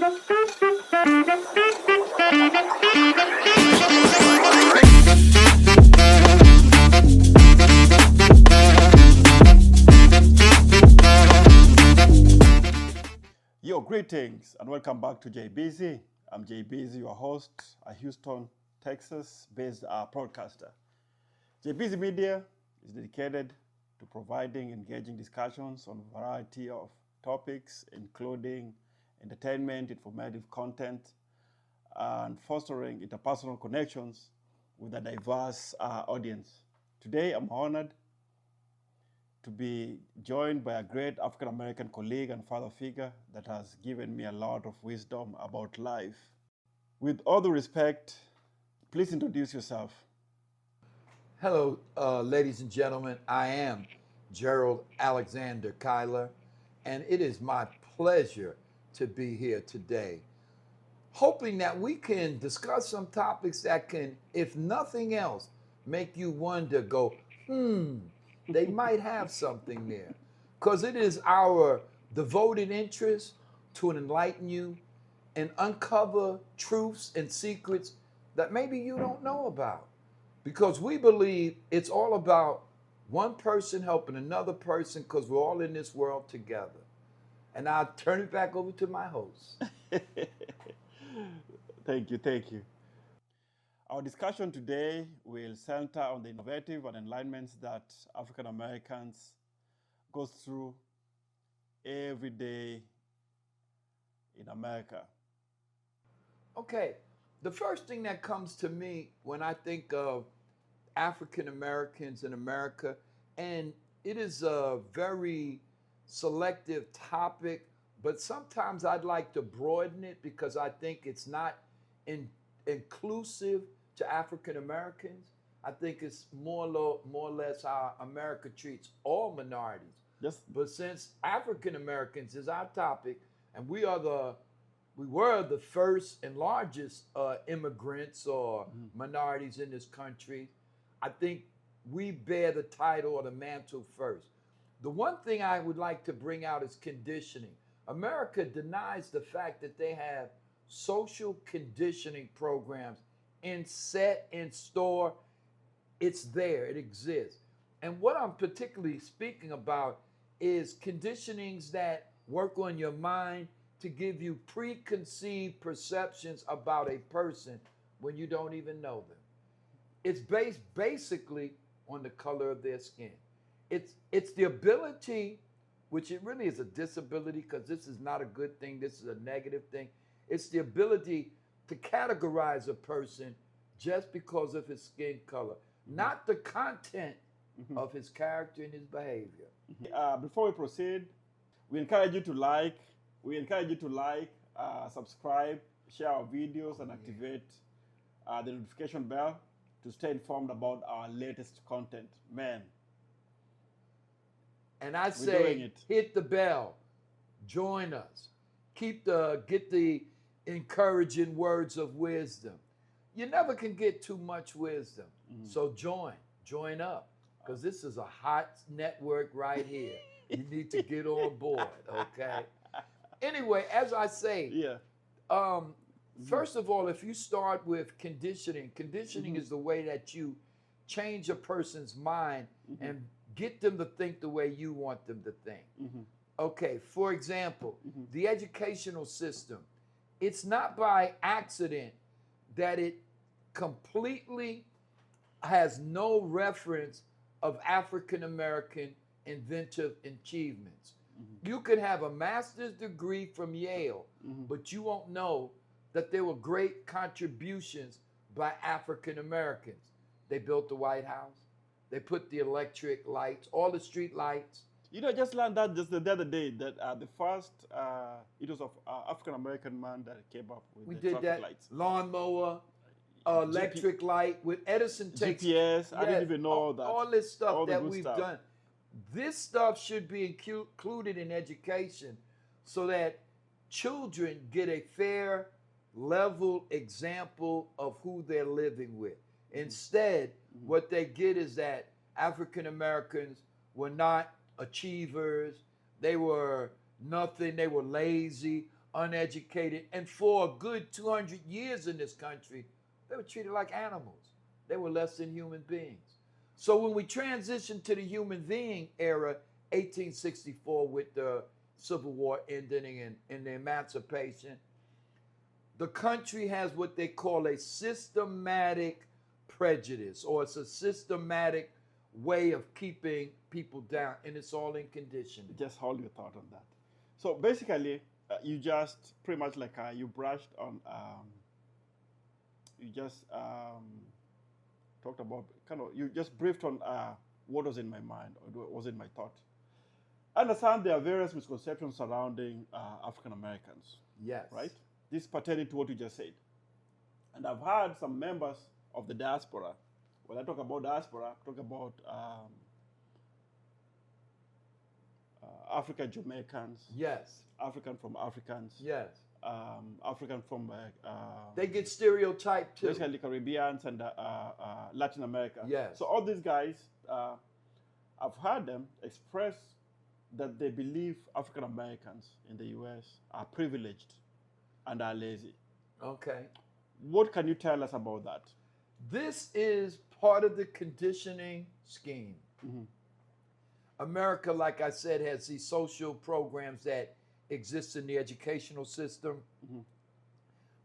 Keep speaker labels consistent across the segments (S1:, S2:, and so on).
S1: Yo, greetings and welcome back to JBZ. I'm JBZ, your host, a Houston, Texas-based broadcaster. JBZ Media is dedicated to providing engaging discussions on a variety of topics, including entertainment, informative content, and fostering interpersonal connections with a diverse audience. Today, I'm honored to be joined by a great African-American colleague and father figure that has given me a lot of wisdom about life. With all due respect, please introduce yourself.
S2: Hello, ladies and gentlemen. I am Gerald Alexander Kyler, and it is my pleasure to be here today, hoping that we can discuss some topics that can, if nothing else, make you wonder, go, they might have something there. Because it is our devoted interest to enlighten you and uncover truths and secrets that maybe you don't know about. Because we believe it's all about one person helping another person, because we're all in this world together. And I'll turn it back over to my host.
S1: Thank you. Our discussion today will center on the innovative and enlightenments that African Americans go through every day in America.
S2: Okay, the first thing that comes to me when I think of African Americans in America, and it is a very selective topic, but sometimes I'd like to broaden it because I think it's not inclusive to African Americans. I think it's more or less how America treats all minorities.
S1: Yes.
S2: But since African Americans is our topic, and we were the first and largest immigrants or minorities in this country, I think we bear the title or the mantle first. The one thing I would like to bring out is conditioning. America denies the fact that they have social conditioning programs set in store. It's there, it exists. And what I'm particularly speaking about is conditionings that work on your mind to give you preconceived perceptions about a person when you don't even know them. It's based basically on the color of their skin. It's the ability, which it really is a disability, because this is not a good thing, this is a negative thing. It's the ability to categorize a person just because of his skin color, not the content of his character and his behavior.
S1: Before we proceed, we encourage you to like, subscribe, share our videos, and activate the notification bell to stay informed about our latest content. Man.
S2: And I say, hit the bell, join us, get the encouraging words of wisdom. You never can get too much wisdom. So join up, because this is a hot network right here. You need to get on board, okay? Anyway, as I say, first of all, if you start with conditioning is the way that you change a person's mind and get them to think the way you want them to think. Okay, for example, the educational system, it's not by accident that it completely has no reference of African American inventive achievements. You can have a master's degree from Yale, but you won't know that there were great contributions by African Americans. They built the White House. They put the electric lights, all the street lights.
S1: You know, I just learned that just the other day, that the first, it was of African-American man that came up with the traffic lights.
S2: Lawnmower, electric light, with Edison takes
S1: GPS, I didn't even know that.
S2: All this stuff that we've done. This stuff should be included in education so that children get a fair, level example of who they're living with. Instead, what they get is that African Americans were not achievers. They were nothing. They were lazy, uneducated, and for a good 200 years in this country, they were treated like animals. They were less than human beings. So when we transitioned to the human being era, 1864 with the Civil War ending and the emancipation, the country has what they call a systematic prejudice, or it's a systematic way of keeping people down, and it's all in conditioning.
S1: Just hold your thought on that. So basically, you just pretty much like you brushed on, you just talked about you just briefed on what was in my mind or what was in my thought. I understand there are various misconceptions surrounding African Americans.
S2: Yes.
S1: Right? This pertaining to what you just said. And I've heard some members of the diaspora, when I talk about diaspora, I talk about African Jamaicans.
S2: Yes.
S1: African from Africans.
S2: Yes.
S1: African from...
S2: they get stereotyped too.
S1: Basically Caribbeans and Latin America.
S2: Yes.
S1: So all these guys, I've heard them express that they believe African Americans in the U.S. are privileged and are lazy.
S2: Okay.
S1: What can you tell us about that?
S2: This is part of the conditioning scheme.
S1: Mm-hmm.
S2: America, like I said, has these social programs that exist in the educational system,
S1: mm-hmm.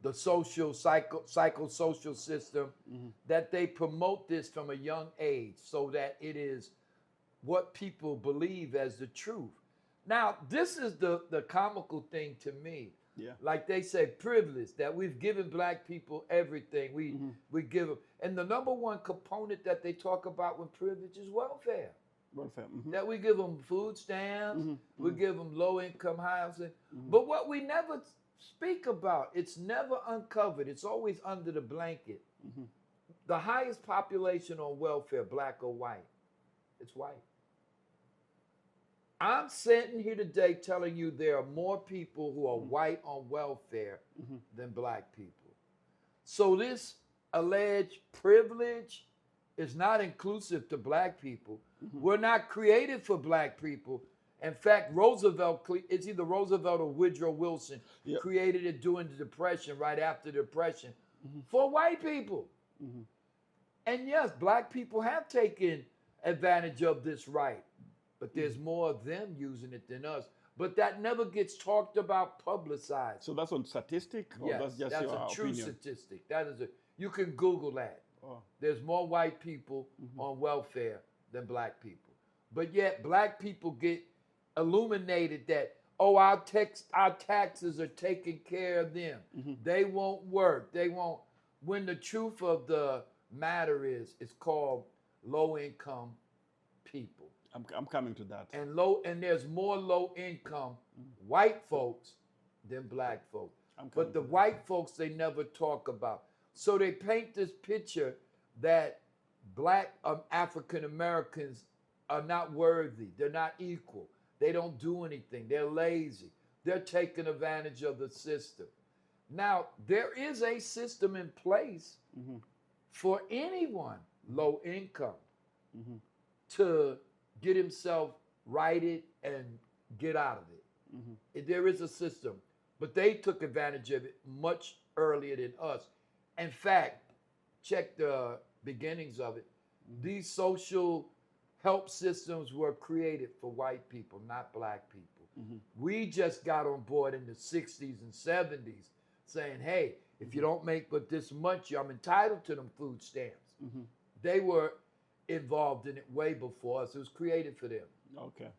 S2: the social, psychosocial system,
S1: mm-hmm.
S2: that they promote this from a young age so that it is what people believe as the truth. Now, this is the comical thing to me.
S1: Yeah.
S2: Like they say, privilege, that we've given black people everything. We give them. And the number one component that they talk about with privilege is welfare.
S1: Welfare. Mm-hmm.
S2: That we give them food stamps,
S1: mm-hmm.
S2: we give them low-income housing.
S1: Mm-hmm.
S2: But what we never speak about, it's never uncovered. It's always under the blanket.
S1: Mm-hmm.
S2: The highest population on welfare, black or white, it's white. I'm sitting here today telling you there are more people who are white on welfare
S1: mm-hmm.
S2: than black people. So this alleged privilege is not inclusive to black people. Mm-hmm. We're not created for black people. In fact, Roosevelt, it's either Roosevelt or Woodrow Wilson,
S1: yep.
S2: created it during the Depression, right after the Depression,
S1: mm-hmm.
S2: for white people.
S1: Mm-hmm.
S2: And yes, black people have taken advantage of this right. But there's more of them using it than us. But that never gets talked about, publicized.
S1: So that's on statistic? Or
S2: Yes,
S1: that's just
S2: that's
S1: your
S2: a true
S1: opinion?
S2: statistic. That is you can Google that.
S1: Oh.
S2: There's more white people
S1: mm-hmm.
S2: on welfare than black people. But yet black people get illuminated that, oh, our taxes are taking care of them.
S1: Mm-hmm.
S2: They won't work. They won't. When the truth of the matter is, it's called low-income people.
S1: I'm coming to that.
S2: And there's more low-income white folks than black folks. But the white folks, they never talk about. So they paint this picture that black African Americans are not worthy. They're not equal. They don't do anything. They're lazy. They're taking advantage of the system. Now, there is a system in place
S1: mm-hmm.
S2: for anyone low income
S1: mm-hmm.
S2: to get himself righted and get out of it.
S1: Mm-hmm.
S2: There is a system, but they took advantage of it much earlier than us. In fact, check the beginnings of it.
S1: Mm-hmm.
S2: These social help systems were created for white people, not black people.
S1: Mm-hmm.
S2: We just got on board in the 60s and 70s saying, hey, if you don't make but this much, I'm entitled to them food stamps.
S1: Mm-hmm.
S2: They were involved in it way before us. It was created for them.
S1: Okay.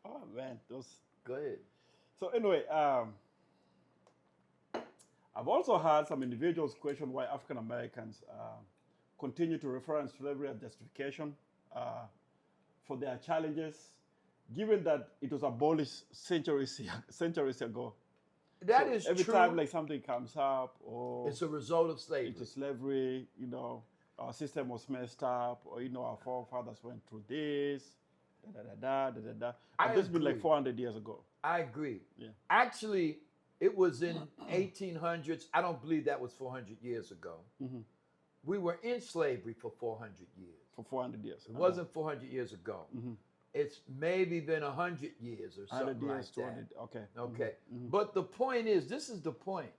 S1: Oh, man.
S2: Go ahead.
S1: So anyway, I've also heard some individuals question why African Americans continue to reference slavery as justification for their challenges, given that it was abolished centuries ago.
S2: That is true.
S1: Every time like something comes up, or
S2: it's a result of slavery.
S1: It's slavery, our system was messed up, or our forefathers went through this, And this has been like 400 years ago.
S2: I agree.
S1: Yeah.
S2: Actually, it was in 1800s. I don't believe that was 400 years ago.
S1: Mm-hmm.
S2: We were in slavery for 400 years.
S1: For 400 years.
S2: It wasn't 400 years ago.
S1: Mm-hmm.
S2: It's maybe been 100 years or something like
S1: years,
S2: that.
S1: Okay.
S2: Okay. But the point is, this is the point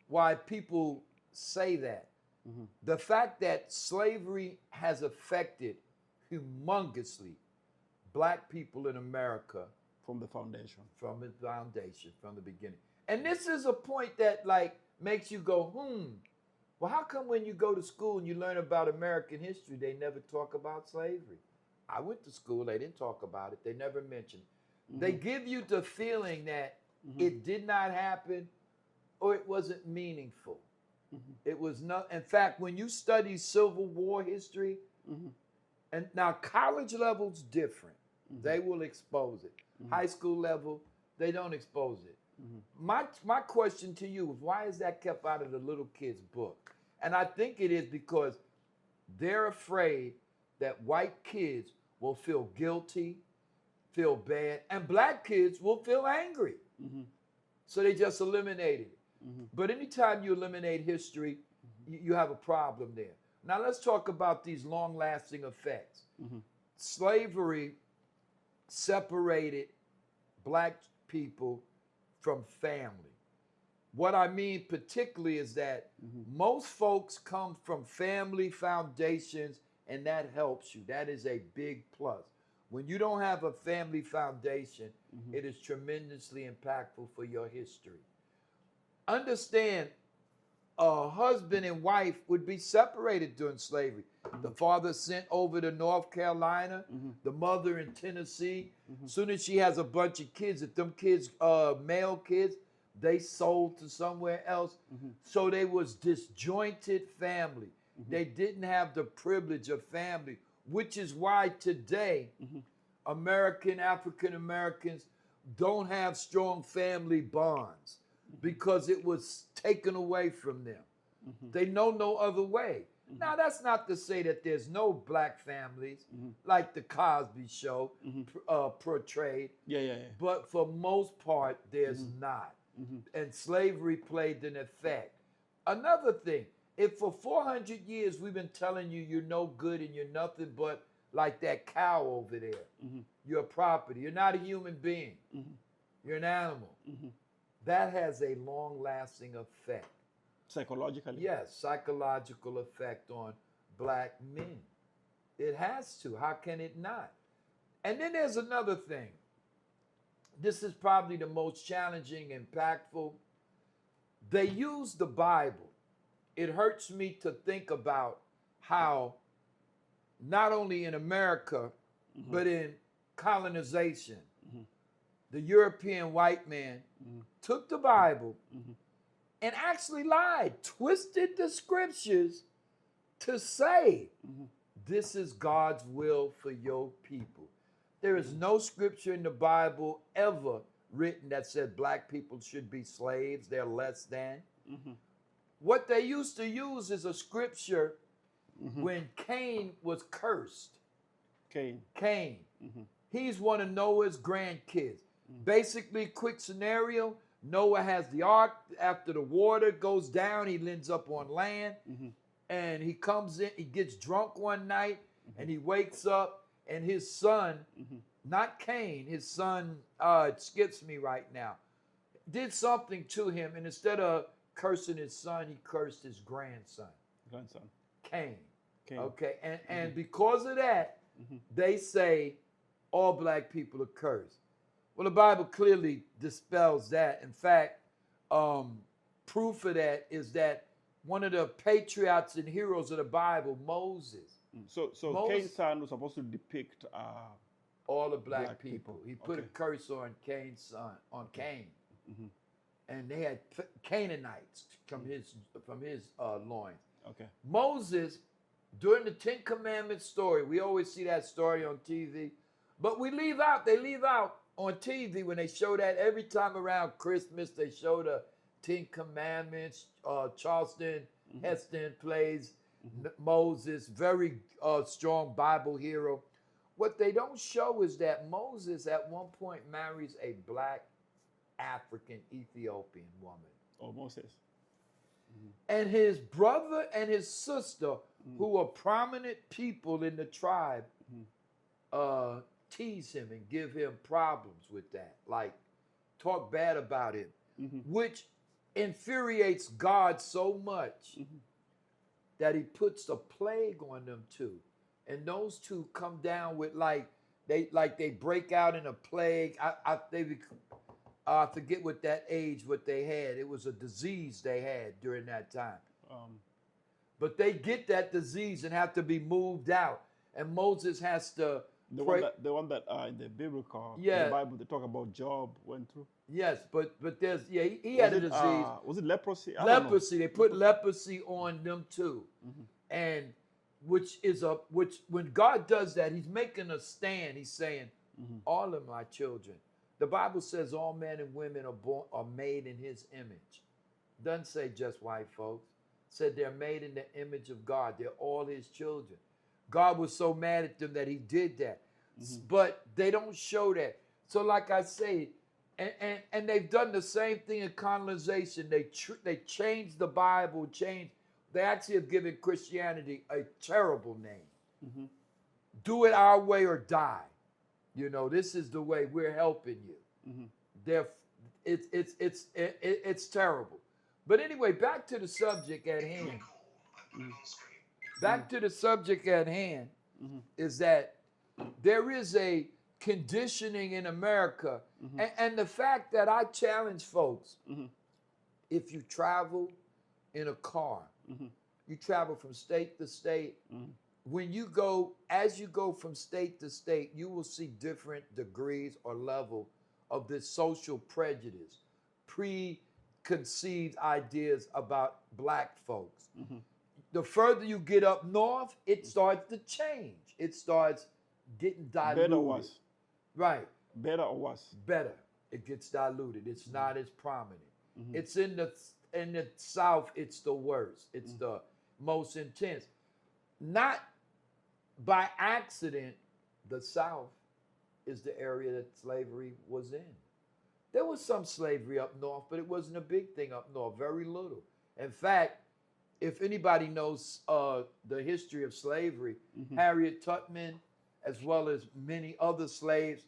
S2: why people say that. The fact that slavery has affected humongously black people in America
S1: From the foundation.
S2: from the beginning. And this is a point that like makes you go, well, how come when you go to school and you learn about American history, they never talk about slavery? I went to school, they didn't talk about it, they never mentioned it. They give you the feeling that it did not happen or it wasn't meaningful. It was not, in fact, when you study Civil War history, and now college level's different. They will expose it. High school level, they don't expose it. My question to you is, why is that kept out of the little kids' book? And I think it is because they're afraid that white kids will feel guilty, feel bad, and black kids will feel angry. So they just eliminated it. But anytime you eliminate history, you have a problem there. Now let's talk about these long-lasting effects. Slavery separated black people from family. What I mean particularly is that most folks come from family foundations, and that helps you. That is a big plus. When you don't have a family foundation, it is tremendously impactful for your history. Understand, a husband and wife would be separated during slavery. The father sent over to North Carolina, the mother in Tennessee. Soon as she has a bunch of kids, if them kids, male kids, they sold to somewhere else. So they was disjointed family. They didn't have the privilege of family, which is why today African Americans don't have strong family bonds, because it was taken away from them. They know no other way. Now, that's not to say that there's no black families like the Cosby Show portrayed. But for most part, there's not. And slavery played an effect. Another thing, if for 400 years we've been telling you you're no good and you're nothing but like that cow over there, you're a property, you're not a human being, you're an animal. That has a long-lasting effect.
S1: Psychologically?
S2: Yes, psychological effect on black men. It has to. How can it not? And then there's another thing. This is probably the most challenging, impactful. They use the Bible. It hurts me to think about how not only in America, but in colonization, the European white man took the Bible and actually lied, twisted the scriptures to say, this is God's will for your people. There is no scripture in the Bible ever written that said black people should be slaves, they're less than. What they used to use is a scripture when Cain was cursed. Cain. He's one of Noah's grandkids. Basically, quick scenario, Noah has the ark. After the water goes down, he ends up on land. And he comes in, he gets drunk one night, and he wakes up, and his son, not Cain, his son, it skips me right now, did something to him, and instead of cursing his son, he cursed his grandson. Cain. Okay, and because of that, they say all black people are cursed. Well, the Bible clearly dispels that. In fact, proof of that is that one of the patriots and heroes of the Bible, Moses.
S1: So Cain's son was supposed to depict
S2: all the black people. He put a curse on Cain's son, on Cain. And they had Canaanites from his loins. Moses, during the Ten Commandments story, we always see that story on TV, but they leave out on TV when they show that every time around Christmas, they show the Ten Commandments. Charleston Heston plays Moses, very strong Bible hero. What they don't show is that Moses at one point marries a black African Ethiopian woman.
S1: Oh, Moses.
S2: And his brother and his sister, who are prominent people in the tribe, tease him and give him problems with that, like talk bad about him, which infuriates God so much that he puts a plague on them two. And those two come down with they break out in a plague. I forget what that age, what they had. It was a disease they had during that time. But they get that disease and have to be moved out. And Moses has to pray.
S1: The one that in the biblical, in the Bible, they talk about Job went through.
S2: Yes, but there's, he had a disease.
S1: Was it leprosy?
S2: Leprosy. They put leprosy on them too. And which when God does that, he's making a stand. He's saying, all of my children. The Bible says all men and women are made in his image. Doesn't say just white folks. Said they're made in the image of God. They're all his children. God was so mad at them that he did that. But they don't show that. So like I say, and they've done the same thing in colonization. They changed the Bible, they actually have given Christianity a terrible name. Do it our way or die. This is the way we're helping you. It's terrible. But anyway, back to the subject at hand. Back to the subject at hand is that there is a conditioning in America. And the fact that I challenge folks, if you travel in a car, you travel from state to state, as you go from state to state, you will see different degrees or level of this social prejudice, preconceived ideas about black folks. The further you get up north, it starts to change. It starts getting diluted.
S1: Better or worse?
S2: Right.
S1: Better or worse?
S2: Better. It gets diluted. It's not as prominent. It's in the South, it's the worst. It's the most intense. Not by accident, the South is the area that slavery was in. There was some slavery up north, but it wasn't a big thing up north, very little. In fact, if anybody knows the history of slavery, Harriet Tubman, as well as many other slaves,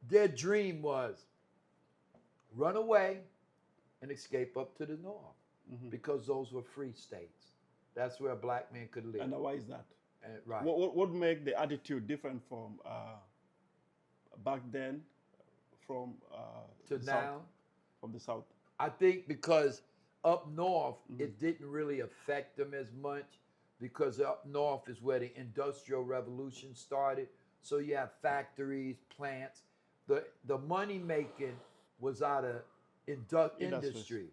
S2: their dream was run away and escape up to the north because those were free states. That's where a black man could live.
S1: And why is that?
S2: Right.
S1: What would make the attitude different from back then from
S2: to
S1: the
S2: now?
S1: South, from the South?
S2: I think because up north, it didn't really affect them as much because up north is where the Industrial Revolution started. So you have factories, plants. The money making was out of industry.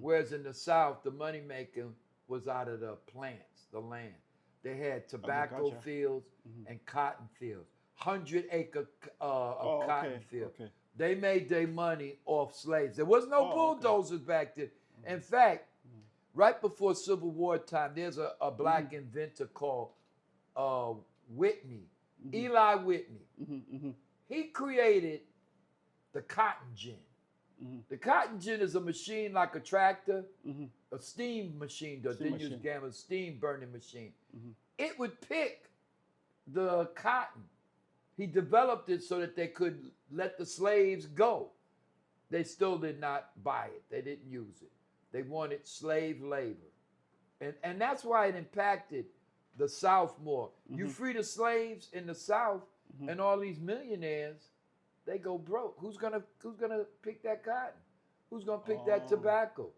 S2: Whereas in the South, the money making was out of the plants, the land. They had tobacco fields and cotton fields, 100-acre cotton fields. Okay. They made their money off slaves. There was no bulldozers back then. In fact, right before Civil War time, there's a black inventor called Whitney, Eli Whitney. He created the cotton gin. The cotton gin is a machine like a tractor, a steam machine, a steam burning machine. It would pick the cotton. He developed it so that they could let the slaves go. They still did not buy it. They didn't use it. They wanted slave labor. And that's why it impacted the South more. You free the slaves in the South and all these millionaires, they go broke. Who's gonna pick that cotton? Who's gonna pick that tobacco?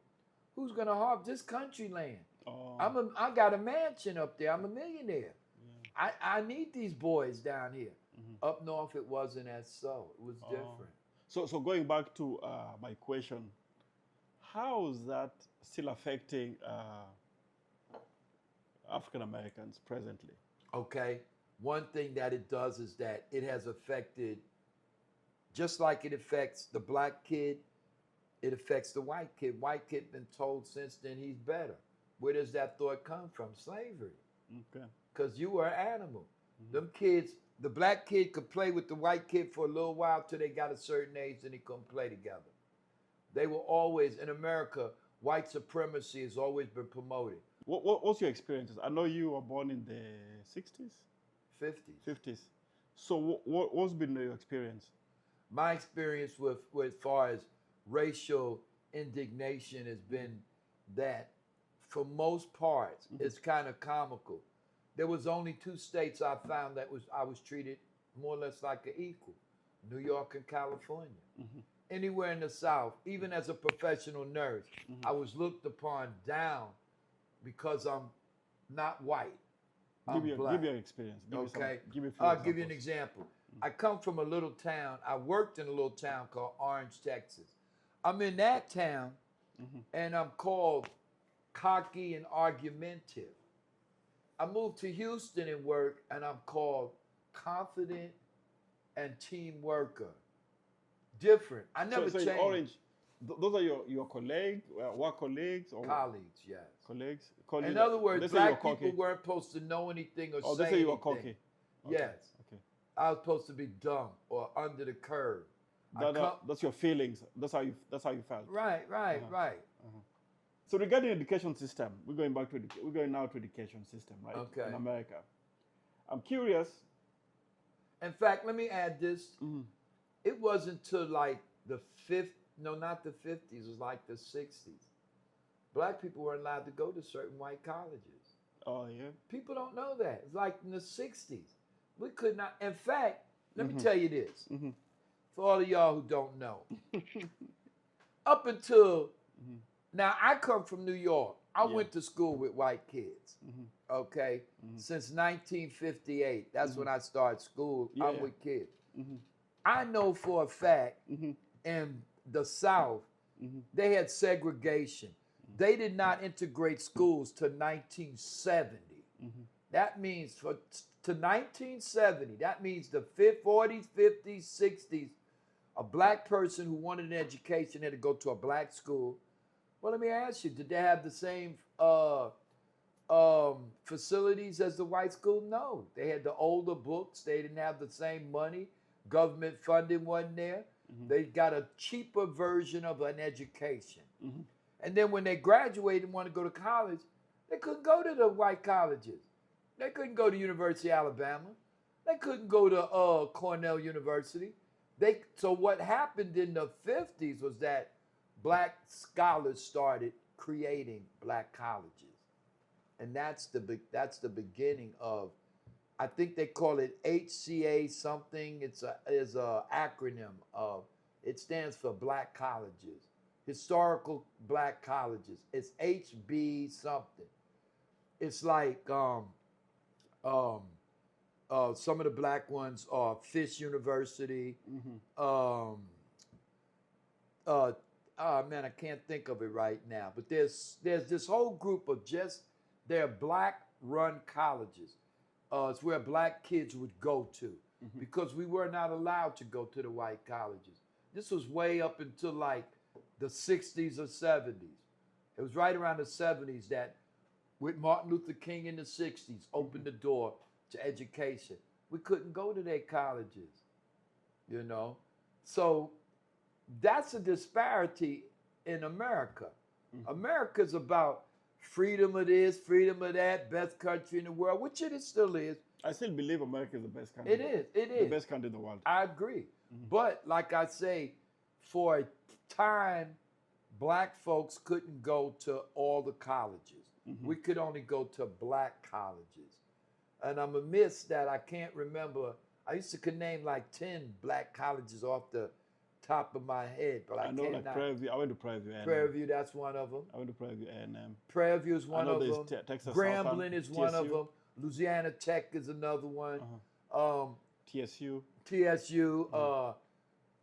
S2: Who's gonna harvest this country land? I got a mansion up there. I'm a millionaire. I need these boys down here. Up north, it wasn't as so. It was different.
S1: So going back to my question, how is that still affecting African Americans presently?
S2: Okay. One thing that it does is that it has affected, just like it affects the black kid, it affects the white kid. White kid been told since then he's better. Where does that thought come from? Slavery. Okay. Because you were an animal. Them kids, the black kid could play with the white kid for a little while till they got a certain age, then they couldn't play together. They were always, in America, white supremacy has always been promoted.
S1: What's your experiences? I know you were born in the 60s?
S2: 50s.
S1: 50s. So what's been your experience?
S2: My experience with far as racial indignation has been that for most parts it's kind of comical. There was only two states I found that I was treated more or less like an equal: New York and California. Anywhere in the South, even as a professional nurse, I was looked upon down because I'm not white. I'm black.
S1: Give your experience.
S2: Okay.
S1: Give me a few
S2: I'll give you an
S1: examples.
S2: example. I come from a little town. I worked in a little town called Orange, Texas. I'm in that town, and I'm called cocky and argumentative. I moved to Houston and work, and I'm called confident and team worker. Different. I never
S1: So
S2: changed.
S1: in Orange, those are your colleagues, work colleagues, or
S2: Colleagues, yes.
S1: colleagues.
S2: In other words, black people weren't supposed to know anything or say anything.
S1: They say you were cocky. Okay.
S2: Yes. Okay. I was supposed to be dumb or under the curve.
S1: That's your feelings. That's how you felt.
S2: Right.
S1: So regarding education system, we're going now to education system, right?
S2: Okay.
S1: In America, I'm curious.
S2: In fact, let me add this. It wasn't till like not the 50s, it was like the 60s. Black people weren't allowed to go to certain white colleges.
S1: Oh, yeah?
S2: People don't know that. It's like in the 60s. We could not. In fact, let me tell you this. For all of y'all who don't know. Up until, now I come from New York. I went to school with white kids, okay? Since 1958. That's when I started school. I'm with kids. I know for a fact in the South, they had segregation. They did not integrate schools to 1970. That means to 1970, that means the 40s, 50s, 60s, a black person who wanted an education had to go to a black school. Well, let me ask you, did they have the same facilities as the white school? No. They had the older books. They didn't have the same money. Government funding wasn't there. They got a cheaper version of an education. And then when they graduated and wanted to go to college, they couldn't go to the white colleges. They couldn't go to University of Alabama. They couldn't go to Cornell University. So what happened in the 50s was that black scholars started creating black colleges. And that's the beginning of, I think they call it HCA something. It's a acronym of, it stands for Black Colleges, Historical Black Colleges. It's HB something. It's like some of the black ones are Fisk University. Man, I can't think of it right now. But there's this whole group of they're black-run colleges. It's where black kids would go to because we were not allowed to go to the white colleges. This was way up until like the 60s or 70s. It was right around the 70s that with Martin Luther King in the 60s opened the door to education. We couldn't go to their colleges, you know. So that's a disparity in America. America's about freedom of this, freedom of that, best country in the world, which it still is.
S1: I still believe America is the best country.
S2: It is.
S1: The best country in the world.
S2: I agree. But like I say, for a time, black folks couldn't go to all the colleges. We could only go to black colleges. And I'm amiss that I can't remember. I used to name like 10 black colleges off the top of my head, but I
S1: know
S2: cannot.
S1: Like Prairie View. I went to Prairie View.
S2: Prairie View, that's one of them.
S1: I went to Prairie View A&M.
S2: Prairie View is one of them.
S1: Texas
S2: Grambling is one of them. Louisiana Tech is another one.
S1: TSU.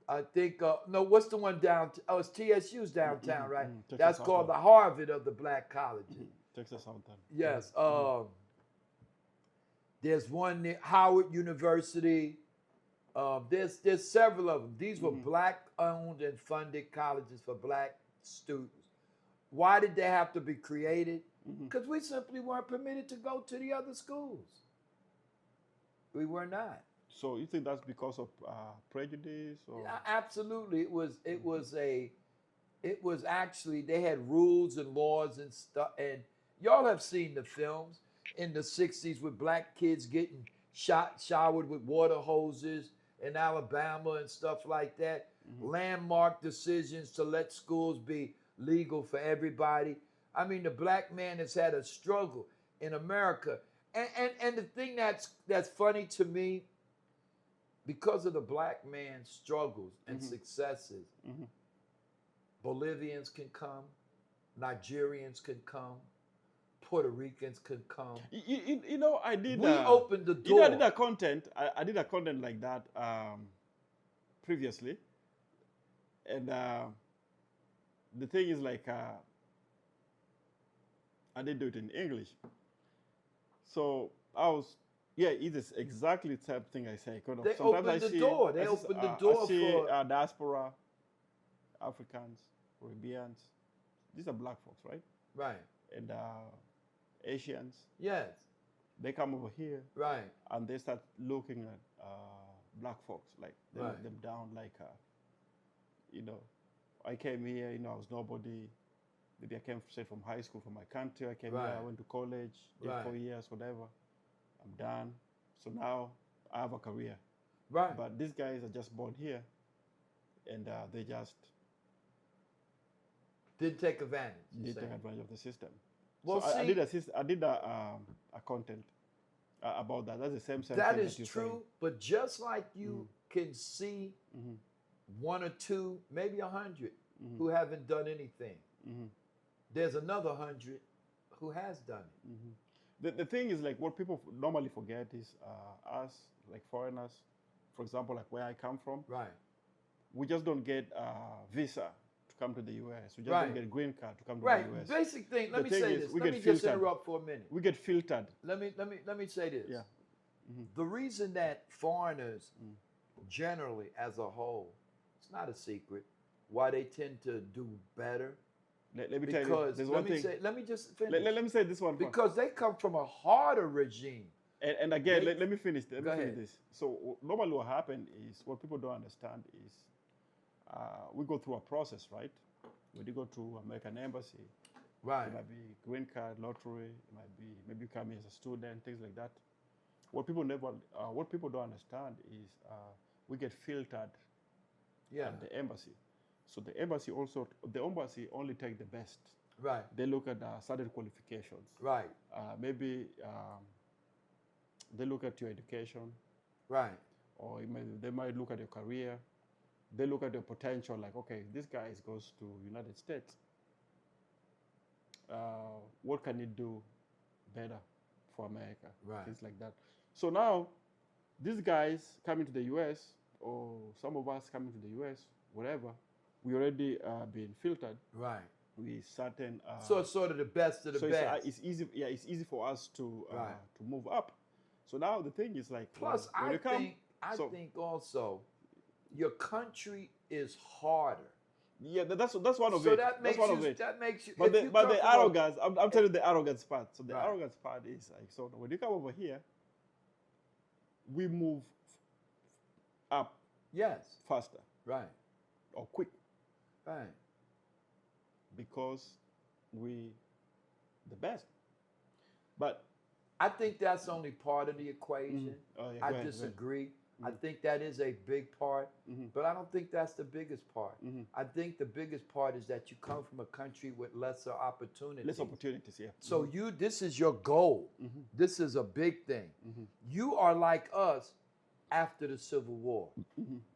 S2: I think, no, what's the one downtown? Oh, it's TSU's downtown, right? That's
S1: Southern.
S2: called the Harvard of the black colleges.
S1: Texas Southern.
S2: Yes. There's one near Howard University. There's several of them. These were black-owned and funded colleges for black students. Why did they have to be created? Because we simply weren't permitted to go to the other schools. We were not.
S1: So you think that's because of prejudice? Or?
S2: Yeah, absolutely. It was actually, they had rules and laws and stuff. And y'all have seen the films in the 60s with black kids getting showered with water hoses in Alabama and stuff like that. Landmark decisions to let schools be legal for everybody. I mean, the black man has had a struggle in America. And the thing that's funny to me, because of the black man's struggles and successes, Bolivians can come, Nigerians can come, Puerto Ricans can come.
S1: You know, I did.
S2: We opened the door.
S1: You know, I did a content. I did a content like that previously, and the thing is, like, I did do it in English. So I was, yeah, it is exactly the same thing I say. Kind of.
S2: They
S1: Sometimes
S2: opened
S1: I
S2: the
S1: see,
S2: door. They opened the door
S1: I see,
S2: for
S1: diaspora, Africans, Caribbeans. These are black folks, right?
S2: right.
S1: And Asians.
S2: Yes,
S1: They come over here
S2: right.
S1: and they start looking at black folks, like they
S2: Right.
S1: look them down, like, you know, I came here, you know, I was nobody. Maybe I came straight from high school, from my country. I came here, I
S2: Right.
S1: went to college, did
S2: Right.
S1: 4 years, whatever. I'm done. So now I have a career.
S2: Right.
S1: But these guys are just born here, and they just
S2: Didn't take advantage. you
S1: did
S2: say.
S1: take advantage of the system.
S2: Well,
S1: So I
S2: see,
S1: did a content about that. That's the same
S2: that
S1: thing
S2: is
S1: you're
S2: true.
S1: saying.
S2: But just like you can see
S1: Mhm.
S2: one or two, maybe 100
S1: Mhm.
S2: who haven't done anything,
S1: Mhm.
S2: there's another 100 who has done it.
S1: Mhm. The thing is, like, what people normally forget is us, like foreigners, for example, like where I come from,
S2: Right.
S1: we just don't get a visa to come to the US. We just
S2: Right.
S1: don't get a green card to come to
S2: Right.
S1: the US.
S2: Basic thing. Let
S1: The
S2: me
S1: thing
S2: say
S1: is,
S2: this.
S1: we
S2: Let
S1: get
S2: me just
S1: filtered.
S2: interrupt for a minute.
S1: We get filtered.
S2: Let me say this.
S1: Yeah. Mhm.
S2: The reason that foreigners generally as a whole, it's not a secret, why they tend to do better.
S1: Let me tell you,
S2: Because
S1: there's one thing.
S2: let me just finish.
S1: Let me say this one first.
S2: Because they come from a harder regime.
S1: And again,
S2: they-
S1: let me finish. Let
S2: Go
S1: me finish
S2: ahead.
S1: this. So normally what happened is, what people don't understand is, we go through a process, right? When you go to American embassy,
S2: Right.
S1: it might be green card, lottery, it might be maybe you come here as a student, things like that. What people don't understand is we get filtered
S2: Yeah.
S1: at the embassy. So the embassy only take the best.
S2: Right.
S1: They look at certain qualifications.
S2: Right.
S1: Maybe they look at your education,
S2: Right.
S1: or they might look at your career. They look at your potential, like, okay, this guy goes to United States. What can he do better for America?
S2: Right.
S1: Things like that. So now, these guys coming to the US, or some of us coming to the US, whatever, we already been filtered
S2: Right.
S1: with certain.
S2: So it's sort of the best of the
S1: so
S2: best.
S1: it's easy. Yeah, it's easy for us to
S2: Right.
S1: to move up. So now the thing is, like,
S2: Plus,
S1: when
S2: I
S1: you come,
S2: think also your country is harder.
S1: yeah, that's one of
S2: So
S1: it.
S2: that makes
S1: that's one
S2: you.
S1: of it.
S2: That makes you.
S1: But
S2: if
S1: the
S2: you
S1: but
S2: come
S1: the
S2: from a-
S1: arrogance, I'm telling you the arrogance part. So the
S2: Right.
S1: arrogance part is, like, so when you come over here, we move up
S2: Yes.
S1: faster
S2: Right.
S1: or quick
S2: Right.
S1: because we the best. But
S2: I think that's only part of the equation.
S1: oh, yeah,
S2: I
S1: go ahead.
S2: disagree. I think that is a big part, but I don't think that's the biggest part. I think the biggest part is that you come from a country with lesser opportunities.
S1: Less opportunities, yeah.
S2: So this is your goal. This is a big thing. You are like us after the Civil War.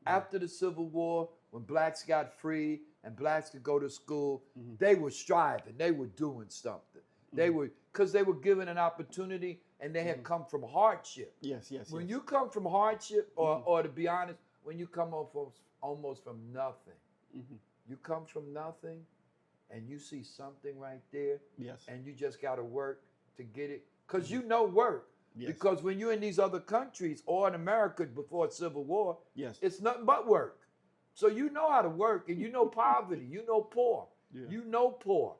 S2: After the Civil War, when blacks got free and blacks could go to school, they were striving. They were doing something. They were, because they were given an opportunity and they had come from hardship.
S1: Yes, yes,
S2: When
S1: yes.
S2: you come from hardship, or to be honest, when you come off of almost from nothing, you come from nothing and you see something right there,
S1: Yes.
S2: and you just got to work to get it, because you know work.
S1: Yes.
S2: Because when you're in these other countries or in America before Civil War,
S1: Yes.
S2: it's nothing but work. So you know how to work, and you know poverty, you know poor,
S1: Yeah.
S2: you know poor,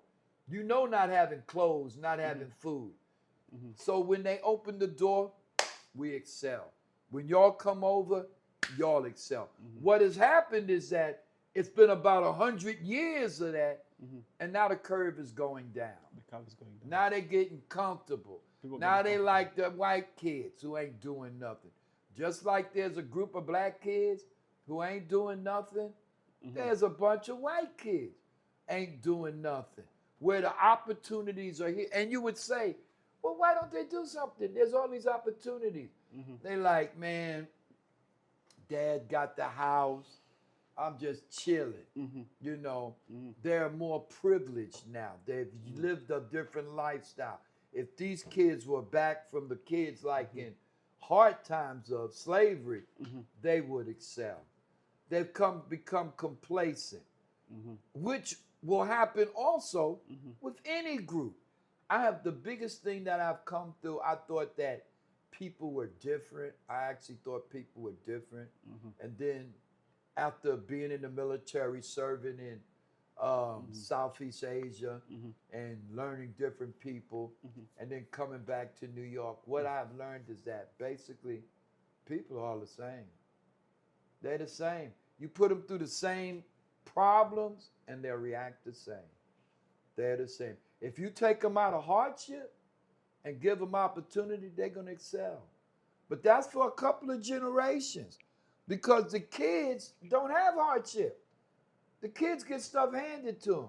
S2: you know not having clothes, not having food. So when they open the door, we excel. When y'all come over, y'all excel. What has happened is that it's been about 100 years of that, and now the curve is going down.
S1: The curve is going down.
S2: Now they're getting comfortable. Now they like the white kids who ain't doing nothing. Just like there's a group of black kids who ain't doing nothing, there's a bunch of white kids ain't doing nothing. Where the opportunities are here. And you would say, well, why don't they do something? There's all these opportunities. They like, man, Dad got the house. I'm just chilling. You know, they're more privileged now. They've lived a different lifestyle. If these kids were back from the kids like in hard times of slavery, they would excel. They've become complacent, which will happen also with any group. I have the biggest thing that I've come through. I thought that people were different. I actually thought people were different. And then after being in the military, serving in Southeast Asia and learning different people, and then coming back to New York, what I've learned is that basically people are all the same. They're the same. You put them through the same problems and they'll react the same. They're the same. If you take them out of hardship and give them opportunity, they're going to excel. But that's for a couple of generations because the kids don't have hardship. The kids get stuff handed to them.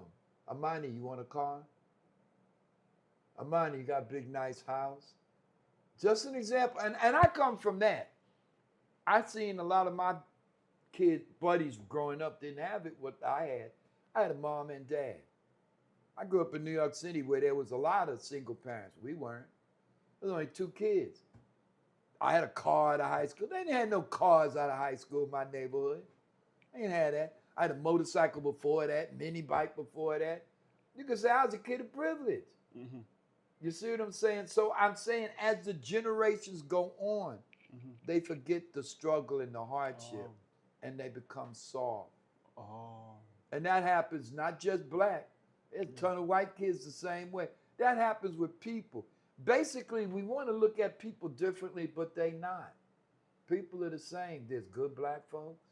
S2: Amani, you want a car? Amani, you got a big, nice house? Just an example. And I come from that. I've seen a lot of my kid buddies growing up didn't have it what I had. I had a mom and dad. I grew up in New York City where there was a lot of single parents. We weren't. There was only 2 kids. I had a car out of high school. They didn't have no cars out of high school in my neighborhood. They didn't have that. I had a motorcycle before that, mini bike before that. You could say I was a kid of privilege. You see what I'm saying? So I'm saying as the generations go on, they forget the struggle and the hardship, and they become soft. And that happens not just black. There's a ton of white kids the same way. That happens with people. Basically, we want to look at people differently, but they not. People are the same. There's good black folks,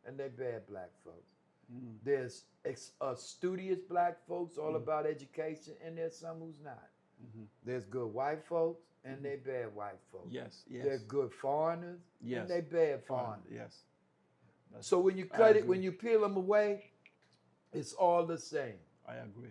S2: and they're bad black folks. There's studious black folks all about education, and there's some who's not. There's good white folks, and they're bad white folks.
S1: Yes.
S2: There's good foreigners, and they're bad foreigners.
S1: Yes.
S2: So when you cut it, when you peel them away, it's all the same.
S1: I agree.